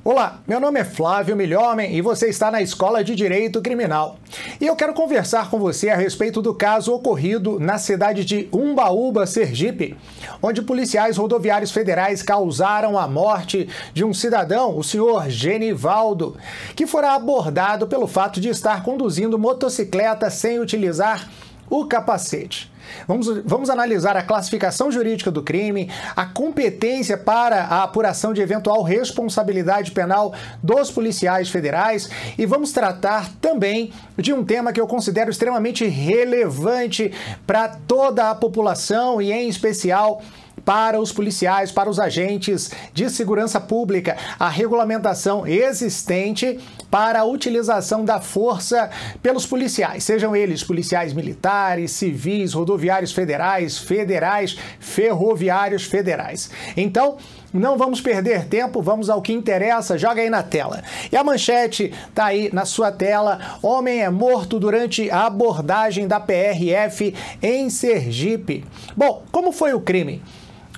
Olá, meu nome é Flávio Milhomem e você está na Escola de Direito Criminal. E eu quero conversar com você a respeito do caso ocorrido na cidade de Umbaúba, Sergipe, onde policiais rodoviários federais causaram a morte de um cidadão, o senhor Genivaldo, que fora abordado pelo fato de estar conduzindo motocicleta sem utilizar o capacete. Vamos analisar a classificação jurídica do crime, a competência para a apuração de eventual responsabilidade penal dos policiais federais e vamos tratar também de um tema que eu considero extremamente relevante para toda a população e, em especial, para os policiais, para os agentes de segurança pública, a regulamentação existente para a utilização da força pelos policiais, sejam eles policiais militares, civis, rodoviários federais, ferroviários federais. Então, não vamos perder tempo, vamos ao que interessa, joga aí na tela. E a manchete tá aí na sua tela: homem é morto durante a abordagem da PRF em Sergipe. Bom, como foi o crime?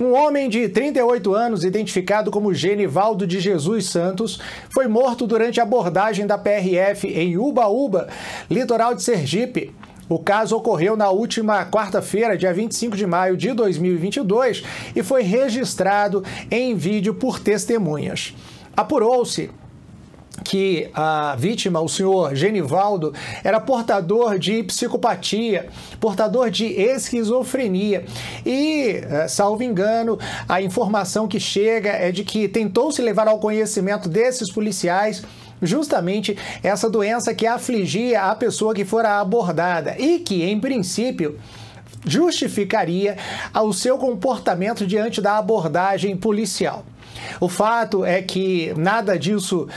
Um homem de 38 anos, identificado como Genivaldo de Jesus Santos, foi morto durante a abordagem da PRF em Umbaúba, litoral de Sergipe. O caso ocorreu na última quarta-feira, dia 25 de maio de 2022, e foi registrado em vídeo por testemunhas. Apurou-se que a vítima, o senhor Genivaldo, era portador de psicopatia, portador de esquizofrenia e, salvo engano, a informação que chega é de que tentou se levar ao conhecimento desses policiais justamente essa doença que afligia a pessoa que fora abordada e que, em princípio, justificaria o seu comportamento diante da abordagem policial. O fato é que nada disso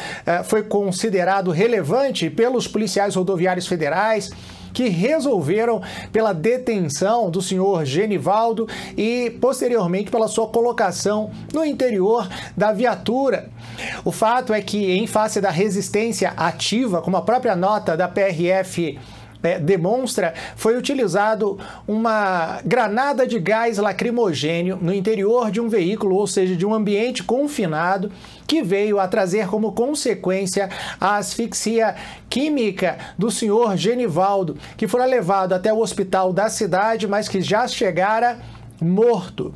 foi considerado relevante pelos policiais rodoviários federais, que resolveram pela detenção do senhor Genivaldo e, posteriormente, pela sua colocação no interior da viatura. O fato é que, em face da resistência ativa, como a própria nota da PRF demonstra, foi utilizado uma granada de gás lacrimogênio no interior de um veículo, ou seja, de um ambiente confinado, que veio a trazer como consequência a asfixia química do senhor Genivaldo, que fora levado até o hospital da cidade, mas que já chegara morto.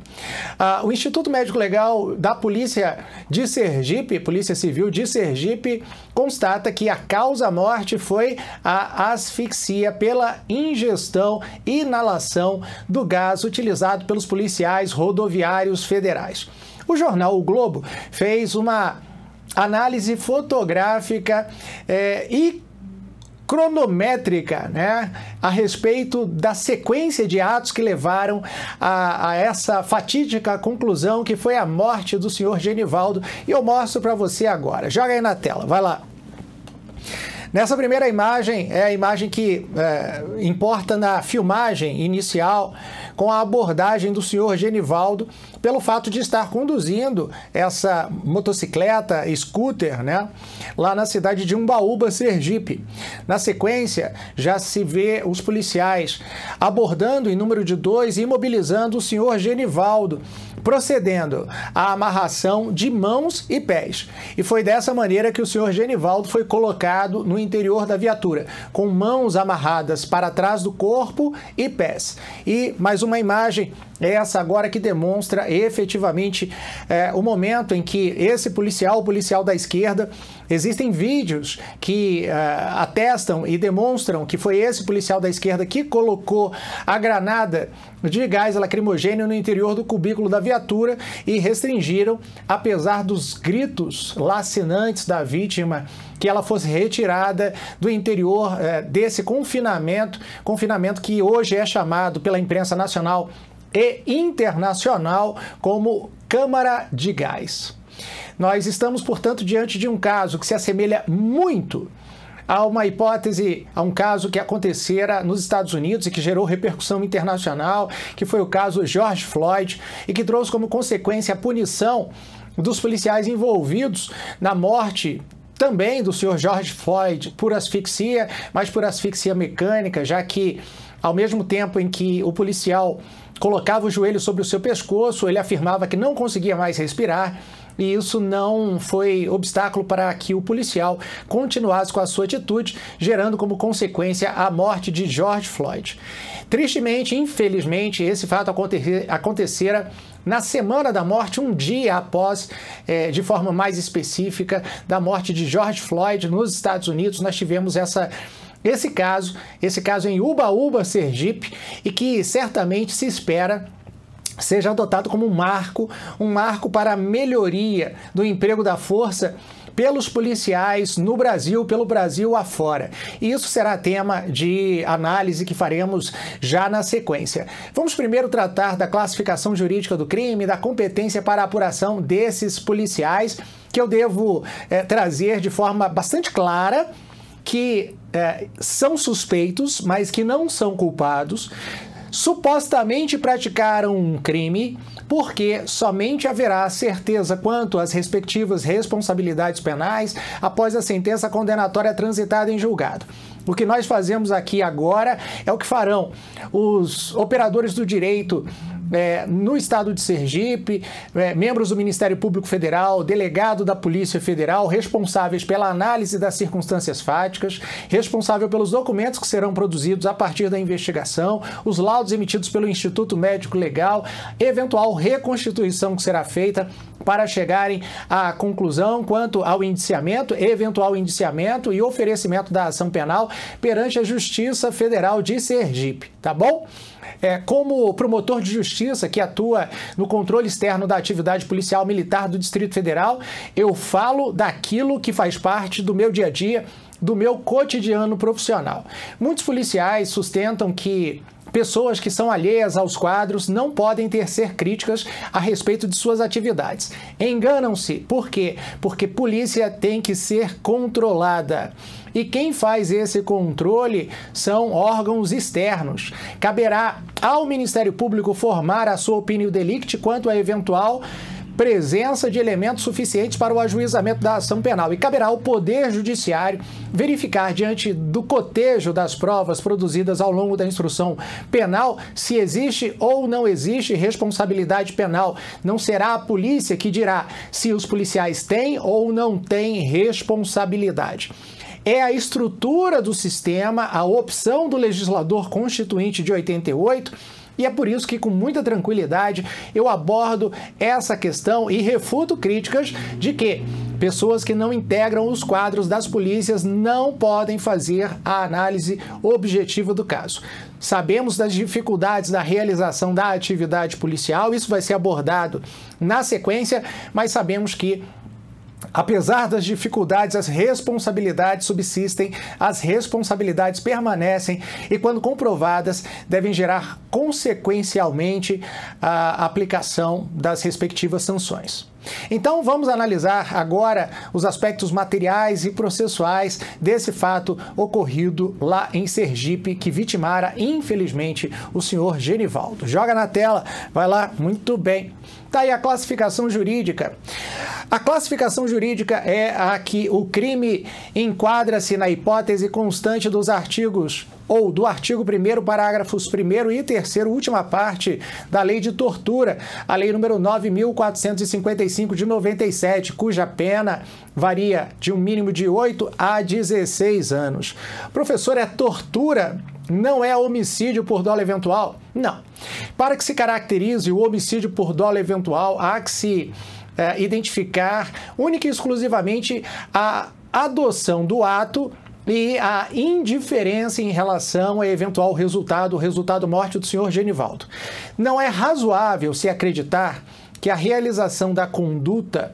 O Instituto Médico Legal da Polícia de Sergipe, Polícia Civil de Sergipe, constata que a causa-morte foi a asfixia pela ingestão e inalação do gás utilizado pelos policiais rodoviários federais. O jornal O Globo fez uma análise fotográfica e cronométrica, né, a respeito da sequência de atos que levaram a essa fatídica conclusão que foi a morte do senhor Genivaldo, e eu mostro para você agora. Joga aí na tela, vai lá. Nessa primeira imagem, é a imagem que importa na filmagem inicial, com a abordagem do senhor Genivaldo, pelo fato de estar conduzindo essa motocicleta, scooter, né, lá na cidade de Umbaúba, Sergipe. Na sequência, já se vê os policiais abordando em número de 2 e imobilizando o senhor Genivaldo, procedendo à amarração de mãos e pés. E foi dessa maneira que o senhor Genivaldo foi colocado no interior da viatura, com mãos amarradas para trás do corpo e pés. E mais uma imagem, essa agora, que demonstra efetivamente o momento em que esse policial, o policial da esquerda, existem vídeos que atestam e demonstram que foi esse policial da esquerda que colocou a granada de gás lacrimogênio no interior do cubículo da viatura e restringiram, apesar dos gritos lacinantes da vítima, que ela fosse retirada do interior desse confinamento que hoje é chamado pela imprensa nacional e internacional como câmara de gás. Nós estamos, portanto, diante de um caso que se assemelha muito a uma hipótese, a um caso que acontecera nos Estados Unidos e que gerou repercussão internacional, que foi o caso George Floyd, e que trouxe como consequência a punição dos policiais envolvidos na morte também do senhor George Floyd por asfixia, mas por asfixia mecânica, já que, ao mesmo tempo em que o policial colocava o joelho sobre o seu pescoço, ele afirmava que não conseguia mais respirar, e isso não foi obstáculo para que o policial continuasse com a sua atitude, gerando como consequência a morte de George Floyd. Tristemente, infelizmente, esse fato acontecera na semana da morte, um dia após, de forma mais específica, da morte de George Floyd nos Estados Unidos. Nós tivemos esse caso em Ubaúba, Sergipe, e que certamente se espera seja adotado como um marco para a melhoria do emprego da força pelos policiais no Brasil, pelo Brasil afora. E isso será tema de análise que faremos já na sequência. Vamos primeiro tratar da classificação jurídica do crime, da competência para a apuração desses policiais, que eu devo trazer de forma bastante clara, que são suspeitos, mas que não são culpados, supostamente praticaram um crime, porque somente haverá certeza quanto às respectivas responsabilidades penais após a sentença condenatória transitada em julgado. O que nós fazemos aqui agora é o que farão os operadores do direito no estado de Sergipe, membros do Ministério Público Federal, delegado da Polícia Federal, responsáveis pela análise das circunstâncias fáticas, responsável pelos documentos que serão produzidos a partir da investigação, os laudos emitidos pelo Instituto Médico Legal, eventual reconstituição que será feita para chegarem à conclusão quanto ao indiciamento, eventual indiciamento e oferecimento da ação penal perante a Justiça Federal de Sergipe, tá bom? Como promotor de justiça que atua no controle externo da atividade policial militar do Distrito Federal, eu falo daquilo que faz parte do meu dia a dia, do meu cotidiano profissional. Muitos policiais sustentam que pessoas que são alheias aos quadros não podem tecer críticas a respeito de suas atividades. Enganam-se. Por quê? Porque polícia tem que ser controlada. E quem faz esse controle são órgãos externos. Caberá ao Ministério Público formar a sua opinião delicti quanto à eventual presença de elementos suficientes para o ajuizamento da ação penal. E caberá ao Poder Judiciário verificar, diante do cotejo das provas produzidas ao longo da instrução penal, se existe ou não existe responsabilidade penal. Não será a polícia que dirá se os policiais têm ou não têm responsabilidade. É a estrutura do sistema, a opção do legislador constituinte de 88, e é por isso que, com muita tranquilidade, eu abordo essa questão e refuto críticas de que pessoas que não integram os quadros das polícias não podem fazer a análise objetiva do caso. Sabemos das dificuldades da realização da atividade policial, isso vai ser abordado na sequência, mas sabemos que, apesar das dificuldades, as responsabilidades subsistem, as responsabilidades permanecem e, quando comprovadas, devem gerar consequencialmente a aplicação das respectivas sanções. Então, vamos analisar agora os aspectos materiais e processuais desse fato ocorrido lá em Sergipe, que vitimara, infelizmente, o senhor Genivaldo. Joga na tela, vai lá, muito bem. Tá aí a classificação jurídica. A classificação jurídica é a que o crime enquadra-se na hipótese constante dos artigos ou do artigo 1º, parágrafos 1º e 3º, última parte da Lei de Tortura, a Lei número 9.455 de 97, cuja pena varia de um mínimo de 8 a 16 anos. Professor, é tortura? Não é homicídio por dolo eventual? Não. Para que se caracterize o homicídio por dolo eventual, há que se identificar única e exclusivamente a adoção do ato e a indiferença em relação ao eventual resultado, o resultado morte do senhor Genivaldo. Não é razoável se acreditar que a realização da conduta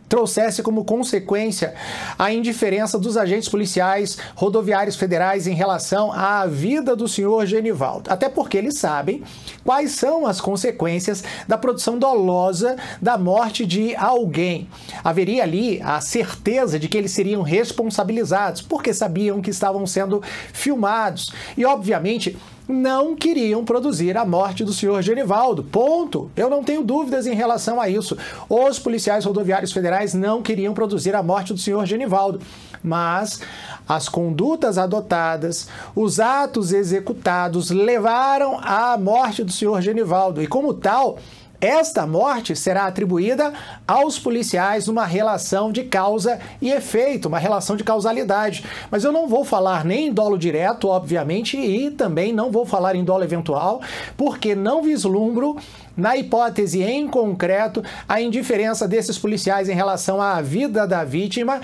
trouxesse como consequência a indiferença dos agentes policiais rodoviários federais em relação à vida do senhor Genivaldo. Até porque eles sabem quais são as consequências da produção dolosa da morte de alguém. Haveria ali a certeza de que eles seriam responsabilizados, porque sabiam que estavam sendo filmados. E, obviamente, não queriam produzir a morte do senhor Genivaldo. Ponto. Eu não tenho dúvidas em relação a isso. Os policiais rodoviários federais não queriam produzir a morte do senhor Genivaldo. Mas as condutas adotadas, os atos executados levaram à morte do senhor Genivaldo. E, como tal, esta morte será atribuída aos policiais numa relação de causa e efeito, uma relação de causalidade. Mas eu não vou falar nem em dolo direto, obviamente, e também não vou falar em dolo eventual, porque não vislumbro, na hipótese em concreto, a indiferença desses policiais em relação à vida da vítima,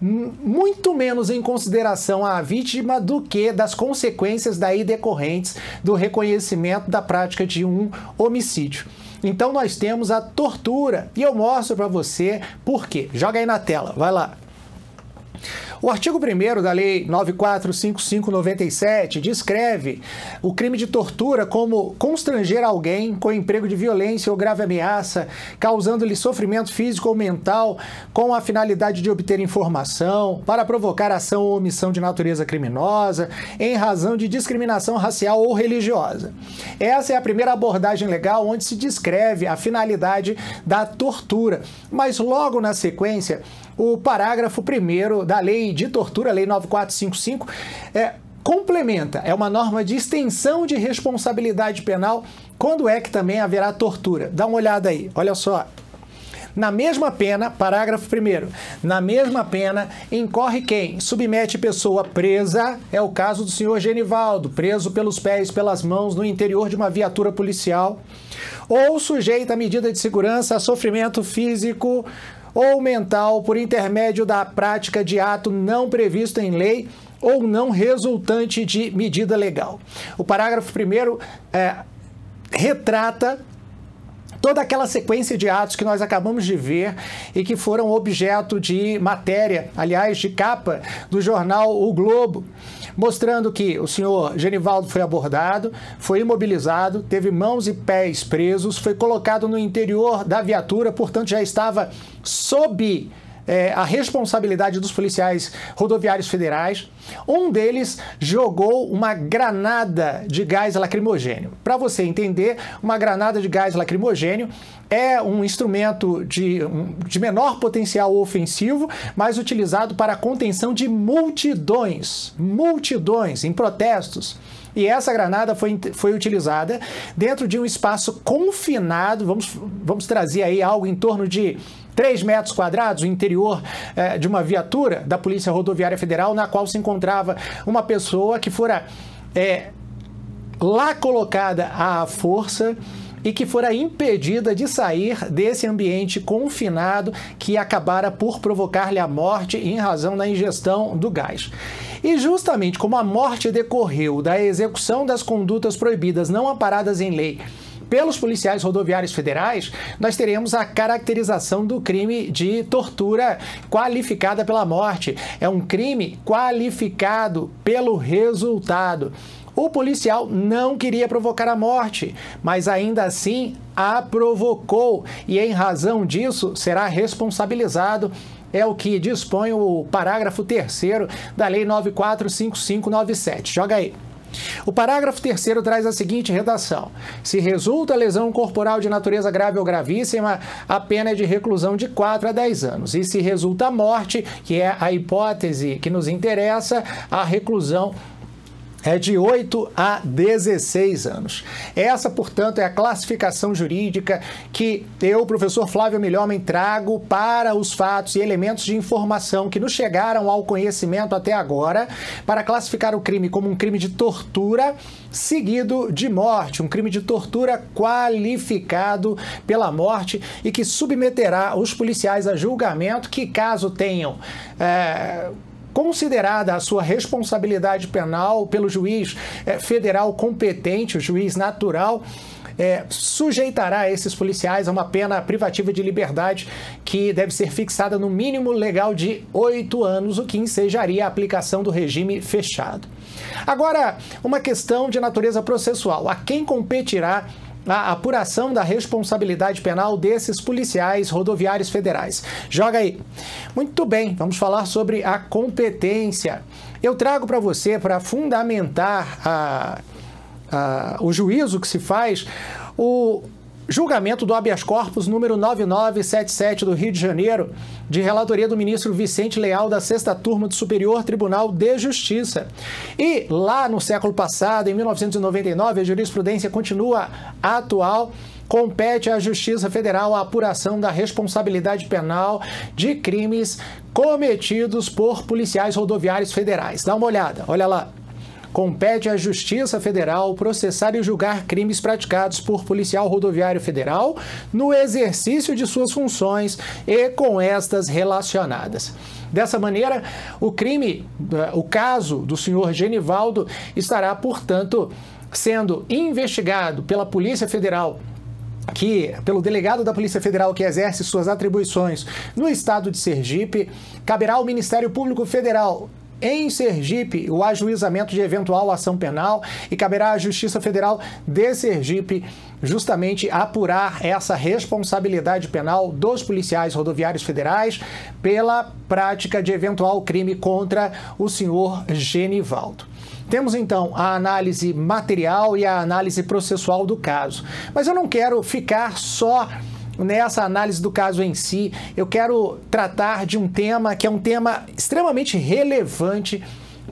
muito menos em consideração à vítima do que das consequências daí decorrentes do reconhecimento da prática de um homicídio. Então nós temos a tortura e eu mostro para você por quê. Joga aí na tela, vai lá. O artigo 1º da Lei 9455/97 descreve o crime de tortura como constranger alguém com emprego de violência ou grave ameaça, causando-lhe sofrimento físico ou mental, com a finalidade de obter informação, para provocar ação ou omissão de natureza criminosa, em razão de discriminação racial ou religiosa. Essa é a primeira abordagem legal onde se descreve a finalidade da tortura. Mas logo na sequência, o parágrafo 1º da Lei de Tortura, Lei 9455, complementa, é uma norma de extensão de responsabilidade penal, quando é que também haverá tortura. Dá uma olhada aí, olha só. Na mesma pena, parágrafo 1º, na mesma pena incorre quem submete pessoa presa, é o caso do senhor Genivaldo, preso pelos pés e pelas mãos no interior de uma viatura policial, ou sujeita a medida de segurança a sofrimento físico ou mental por intermédio da prática de ato não previsto em lei ou não resultante de medida legal. O parágrafo 1º retrata toda aquela sequência de atos que nós acabamos de ver e que foram objeto de matéria, aliás, de capa do jornal O Globo, mostrando que o senhor Genivaldo foi abordado, foi imobilizado, teve mãos e pés presos, foi colocado no interior da viatura, portanto já estava sob a responsabilidade dos policiais rodoviários federais. Um deles jogou uma granada de gás lacrimogênio. Para você entender, uma granada de gás lacrimogênio é um instrumento de menor potencial ofensivo, mas utilizado para a contenção de multidões em protestos. E essa granada foi utilizada dentro de um espaço confinado, vamos trazer aí algo em torno de 3 metros quadrados, o interior de uma viatura da Polícia Rodoviária Federal, na qual se encontrava uma pessoa que fora lá colocada à força e que fora impedida de sair desse ambiente confinado que acabara por provocar-lhe a morte em razão da ingestão do gás. E justamente como a morte decorreu da execução das condutas proibidas não amparadas em lei pelos policiais rodoviários federais, nós teremos a caracterização do crime de tortura qualificada pela morte. É um crime qualificado pelo resultado. O policial não queria provocar a morte, mas ainda assim a provocou e, em razão disso, será responsabilizado. É o que dispõe o parágrafo 3º da Lei 9455/97. Joga aí. O parágrafo 3º traz a seguinte redação: se resulta lesão corporal de natureza grave ou gravíssima, a pena é de reclusão de 4 a 10 anos. E se resulta morte, que é a hipótese que nos interessa, a reclusão é de 8 a 16 anos. Essa, portanto, é a classificação jurídica que eu, professor Flávio Milhomem, trago para os fatos e elementos de informação que nos chegaram ao conhecimento até agora, para classificar o crime como um crime de tortura seguido de morte, um crime de tortura qualificado pela morte e que submeterá os policiais a julgamento que, caso tenham considerada a sua responsabilidade penal pelo juiz federal competente, o juiz natural, sujeitará esses policiais a uma pena privativa de liberdade que deve ser fixada no mínimo legal de 8 anos, o que ensejaria a aplicação do regime fechado. Agora, uma questão de natureza processual. A quem competirá a apuração da responsabilidade penal desses policiais rodoviários federais? Joga aí. Muito bem, vamos falar sobre a competência. Eu trago para você, para fundamentar o juízo que se faz, o julgamento do habeas corpus número 9977 do Rio de Janeiro, de relatoria do ministro Vicente Leal, da 6ª Turma do Superior Tribunal de Justiça. E lá no século passado, em 1999, a jurisprudência continua atual compete à Justiça Federal a apuração da responsabilidade penal de crimes cometidos por policiais rodoviários federais. Dá uma olhada, olha lá. Compete à Justiça Federal processar e julgar crimes praticados por policial rodoviário federal no exercício de suas funções e com estas relacionadas. Dessa maneira, o caso do senhor Genivaldo estará, portanto, sendo investigado pela Polícia Federal, pelo delegado da Polícia Federal que exerce suas atribuições no estado de Sergipe. Caberá ao Ministério Público Federal em Sergipe o ajuizamento de eventual ação penal e caberá à Justiça Federal de Sergipe justamente apurar essa responsabilidade penal dos policiais rodoviários federais pela prática de eventual crime contra o senhor Genivaldo. Temos então a análise material e a análise processual do caso, mas eu não quero ficar só nessa análise do caso em si. Eu quero tratar de um tema que é um tema extremamente relevante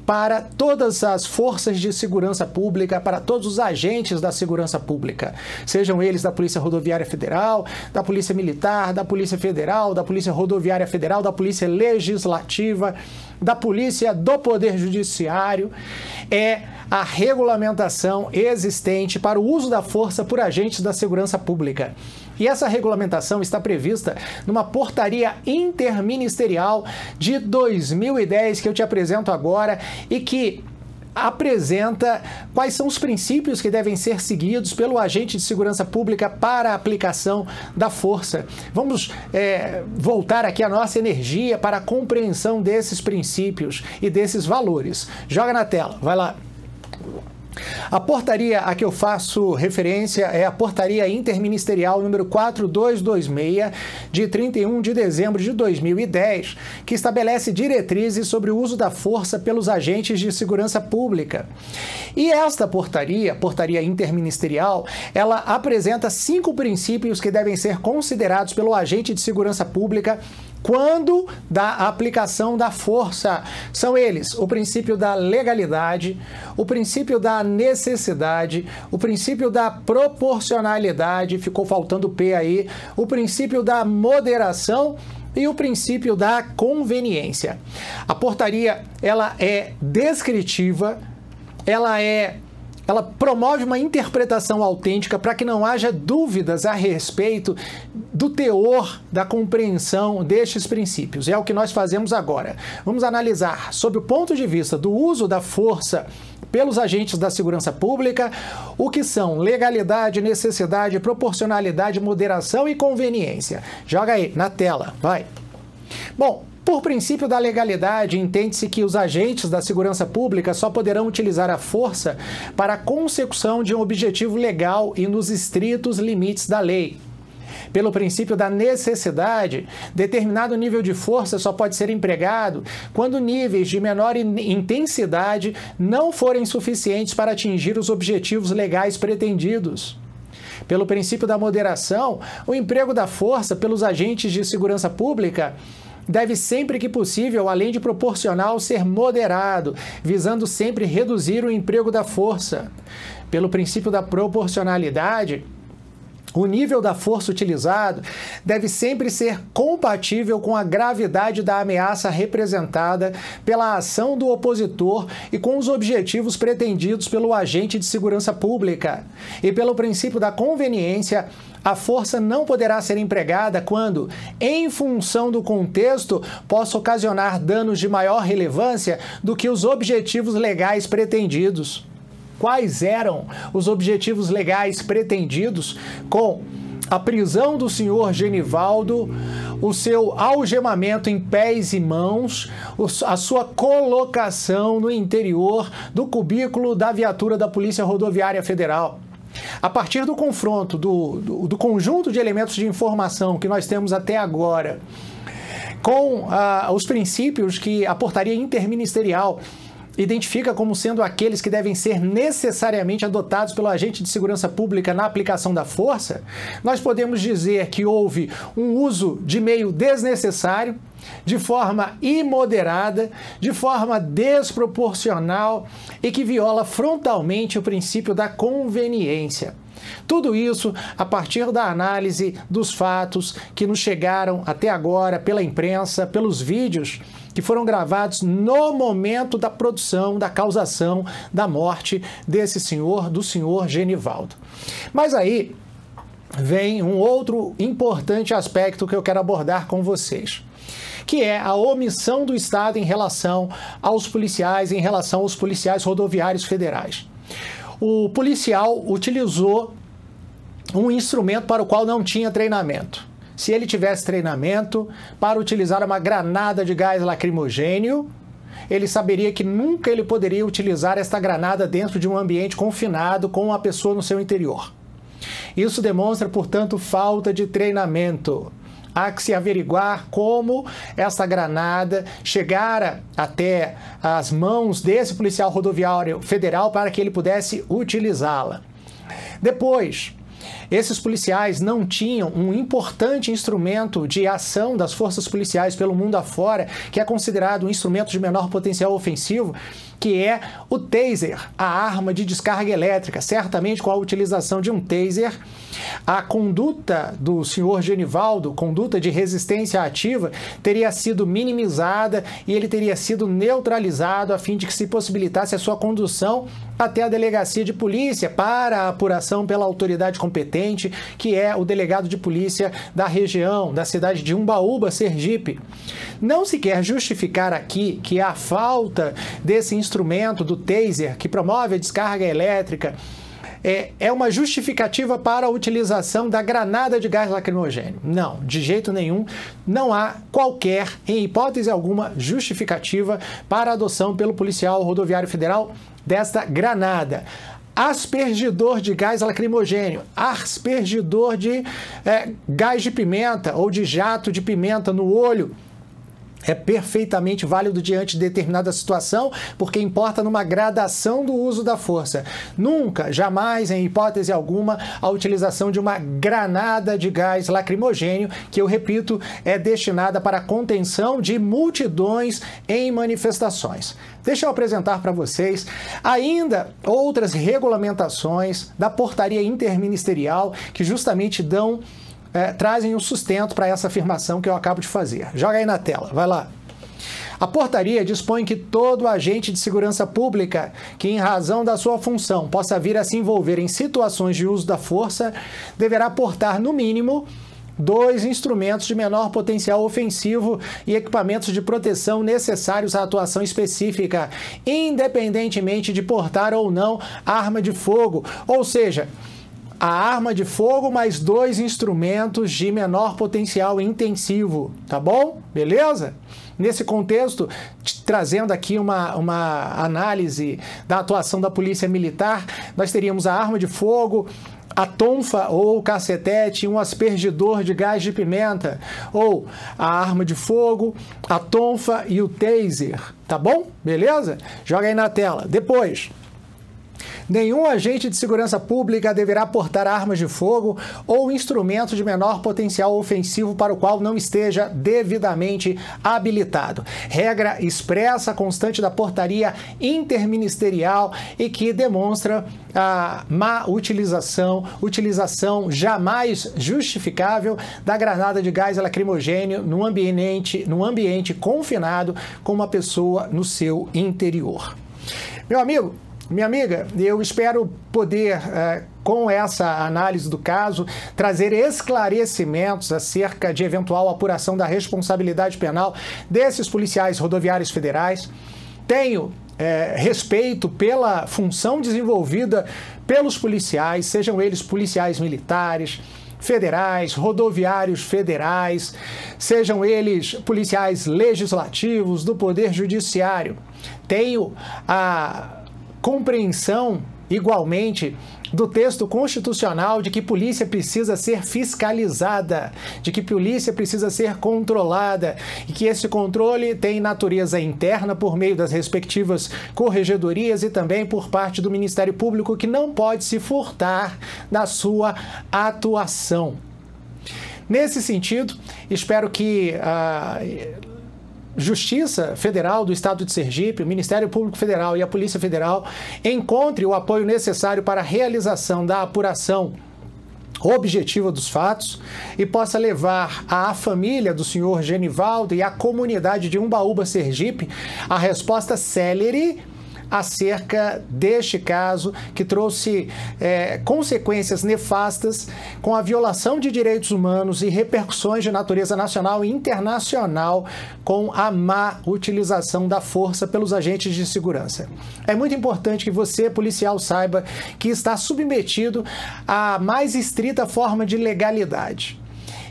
para todas as forças de segurança pública, para todos os agentes da segurança pública, sejam eles da Polícia Rodoviária Federal, da Polícia Militar, da Polícia Federal, da Polícia Rodoviária Federal, da Polícia Legislativa, da Polícia do Poder Judiciário. É a regulamentação existente para o uso da força por agentes da segurança pública. E essa regulamentação está prevista numa portaria interministerial de 2010 que eu te apresento agora e que apresenta quais são os princípios que devem ser seguidos pelo agente de segurança pública para a aplicação da força. Vamos voltar aqui a nossa energia para a compreensão desses princípios e desses valores. Joga na tela, vai lá. A portaria a que eu faço referência é a Portaria Interministerial número 4226, de 31 de dezembro de 2010, que estabelece diretrizes sobre o uso da força pelos agentes de segurança pública. E esta portaria interministerial, ela apresenta 5 princípios que devem ser considerados pelo agente de segurança pública quando da aplicação da força. São eles o princípio da legalidade, o princípio da necessidade, o princípio da proporcionalidade, ficou faltando o P aí, o princípio da moderação e o princípio da conveniência. A portaria, ela é descritiva, ela promove uma interpretação autêntica para que não haja dúvidas a respeito do teor da compreensão destes princípios. É o que nós fazemos agora. Vamos analisar, sob o ponto de vista do uso da força pelos agentes da segurança pública, o que são legalidade, necessidade, proporcionalidade, moderação e conveniência. Joga aí na tela, vai. Bom, por princípio da legalidade, entende-se que os agentes da segurança pública só poderão utilizar a força para a consecução de um objetivo legal e nos estritos limites da lei. Pelo princípio da necessidade, determinado nível de força só pode ser empregado quando níveis de menor intensidade não forem suficientes para atingir os objetivos legais pretendidos. Pelo princípio da moderação, o emprego da força pelos agentes de segurança pública deve sempre que possível, além de proporcional, ser moderado, visando sempre reduzir o emprego da força. Pelo princípio da proporcionalidade, o nível da força utilizado deve sempre ser compatível com a gravidade da ameaça representada pela ação do opositor e com os objetivos pretendidos pelo agente de segurança pública. E pelo princípio da conveniência, a força não poderá ser empregada quando, em função do contexto, possa ocasionar danos de maior relevância do que os objetivos legais pretendidos. Quais eram os objetivos legais pretendidos com a prisão do senhor Genivaldo, o seu algemamento em pés e mãos, a sua colocação no interior do cubículo da viatura da Polícia Rodoviária Federal? A partir do confronto do conjunto de elementos de informação que nós temos até agora, com os princípios que a portaria interministerial identifica como sendo aqueles que devem ser necessariamente adotados pelo agente de segurança pública na aplicação da força, nós podemos dizer que houve um uso de meio desnecessário, de forma imoderada, de forma desproporcional e que viola frontalmente o princípio da conveniência. Tudo isso a partir da análise dos fatos que nos chegaram até agora pela imprensa, pelos vídeos que foram gravados no momento da produção, da causação da morte desse senhor, do senhor Genivaldo. Mas aí vem um outro importante aspecto que eu quero abordar com vocês, que é a omissão do Estado em relação aos policiais rodoviários federais. O policial utilizou um instrumento para o qual não tinha treinamento. Se ele tivesse treinamento para utilizar uma granada de gás lacrimogêneo, ele saberia que nunca ele poderia utilizar esta granada dentro de um ambiente confinado com uma pessoa no seu interior. Isso demonstra, portanto, falta de treinamento. Há que se averiguar como esta granada chegara até as mãos desse policial rodoviário federal para que ele pudesse utilizá-la. Depois, esses policiais não tinham um importante instrumento de ação das forças policiais pelo mundo afora, que é considerado um instrumento de menor potencial ofensivo, que é o taser, a arma de descarga elétrica. Certamente, com a utilização de um taser, a conduta do senhor Genivaldo, conduta de resistência ativa, teria sido minimizada e ele teria sido neutralizado a fim de que se possibilitasse a sua condução até a delegacia de polícia para a apuração pela autoridade competente, que é o delegado de polícia da região, da cidade de Umbaúba, Sergipe. Não se quer justificar aqui que a falta desse instrumento do taser, que promove a descarga elétrica, é uma justificativa para a utilização da granada de gás lacrimogêneo. Não, de jeito nenhum, não há qualquer, em hipótese alguma, justificativa para a adoção pelo policial rodoviário federal desta granada. Aspergidor de gás lacrimogêneo, aspergidor de gás de pimenta ou de jato de pimenta no olho, é perfeitamente válido diante de determinada situação, porque importa numa gradação do uso da força. Nunca, jamais, em hipótese alguma, a utilização de uma granada de gás lacrimogêneo, que eu repito, é destinada para a contenção de multidões em manifestações. Deixa eu apresentar para vocês ainda outras regulamentações da portaria interministerial que justamente trazem o sustento para essa afirmação que eu acabo de fazer. Joga aí na tela, vai lá. A portaria dispõe que todo agente de segurança pública que, em razão da sua função, possa vir a se envolver em situações de uso da força, deverá portar, no mínimo, 2 instrumentos de menor potencial ofensivo e equipamentos de proteção necessários à atuação específica, independentemente de portar ou não arma de fogo, ou seja, a arma de fogo mais 2 instrumentos de menor potencial intensivo, tá bom? Beleza? Nesse contexto, trazendo aqui uma análise da atuação da Polícia Militar, nós teríamos a arma de fogo, a tonfa ou cacetete, um aspergidor de gás de pimenta, ou a arma de fogo, a tonfa e o taser, tá bom? Beleza? Joga aí na tela. Depois, nenhum agente de segurança pública deverá portar armas de fogo ou instrumento de menor potencial ofensivo para o qual não esteja devidamente habilitado. Regra expressa constante da portaria interministerial e que demonstra a má utilização jamais justificável da granada de gás lacrimogêneo num ambiente confinado com uma pessoa no seu interior. Meu amigo, minha amiga, eu espero poder, com essa análise do caso, trazer esclarecimentos acerca de eventual apuração da responsabilidade penal desses policiais rodoviários federais. Tenho respeito pela função desenvolvida pelos policiais, sejam eles policiais militares, federais, rodoviários federais, sejam eles policiais legislativos, do Poder Judiciário. Tenho a compreensão, igualmente, do texto constitucional de que polícia precisa ser fiscalizada, de que polícia precisa ser controlada e que esse controle tem natureza interna por meio das respectivas corregedorias e também por parte do Ministério Público, que não pode se furtar da sua atuação. Nesse sentido, espero que Justiça Federal do Estado de Sergipe, o Ministério Público Federal e a Polícia Federal encontre o apoio necessário para a realização da apuração objetiva dos fatos e possa levar à família do senhor Genivaldo e à comunidade de Umbaúba, Sergipe, a resposta célere acerca deste caso que trouxe consequências nefastas com a violação de direitos humanos e repercussões de natureza nacional e internacional com a má utilização da força pelos agentes de segurança. É muito importante que você, policial, saiba que está submetido à mais estrita forma de legalidade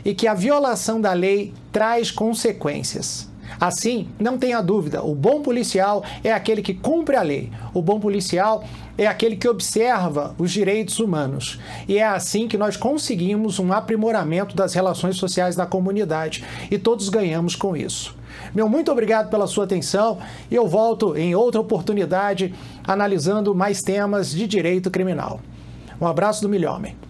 e que a violação da lei traz consequências. Assim, não tenha dúvida, o bom policial é aquele que cumpre a lei. O bom policial é aquele que observa os direitos humanos. E é assim que nós conseguimos um aprimoramento das relações sociais na comunidade e todos ganhamos com isso. Meu muito obrigado pela sua atenção e eu volto em outra oportunidade analisando mais temas de direito criminal. Um abraço do Milhomem.